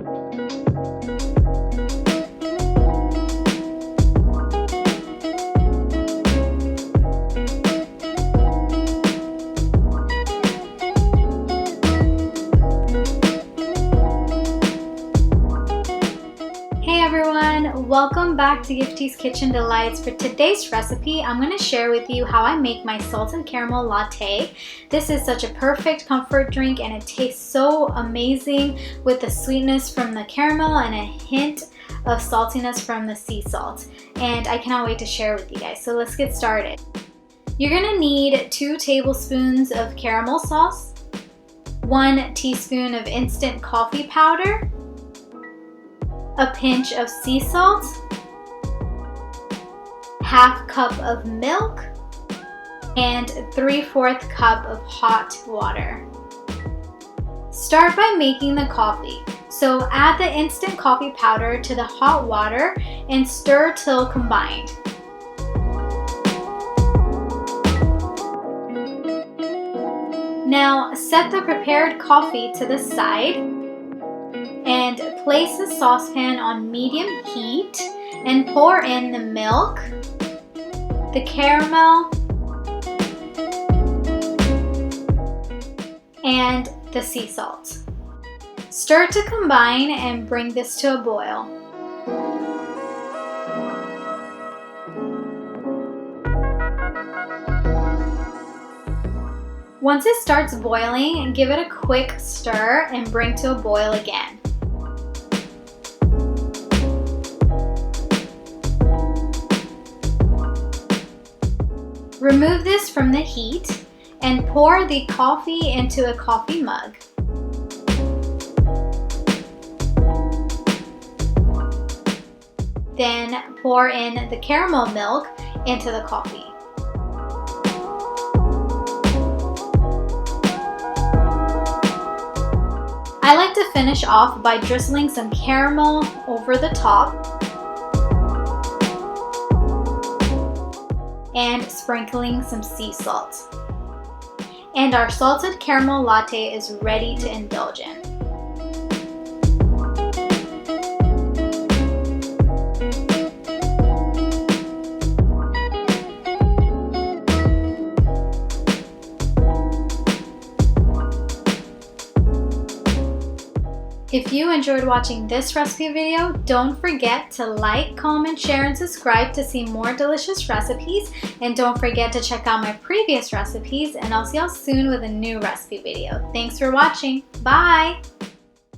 Hey everyone, welcome back to Gifty's Kitchen Delights. For today's recipe, I'm going to share with you how I make my salted caramel latte. This is such a perfect comfort drink and it tastes so amazing with the sweetness from the caramel and a hint of saltiness from the sea salt. And I cannot wait to share with you guys. So let's get started. You're going to need 2 tablespoons of caramel sauce, 1 teaspoon of instant coffee powder, a pinch of sea salt, half cup of milk, and 3/4 cup of hot water. Start by making the coffee. So add the instant coffee powder to the hot water and stir till combined. Now set the prepared coffee to the side and place the saucepan on medium heat and pour in the milk, the caramel, and the sea salt. Stir to combine and bring this to a boil. Once it starts boiling, give it a quick stir and bring to a boil again. Remove this from the heat and pour the coffee into a coffee mug. Then pour in the caramel milk into the coffee. I like to finish off by drizzling some caramel over the top and sprinkling some sea salt. And our salted caramel latte is ready to indulge in. If you enjoyed watching this recipe video, don't forget to like, comment, share, and subscribe to see more delicious recipes. And don't forget to check out my previous recipes, and I'll see y'all soon with a new recipe video. Thanks for watching. Bye!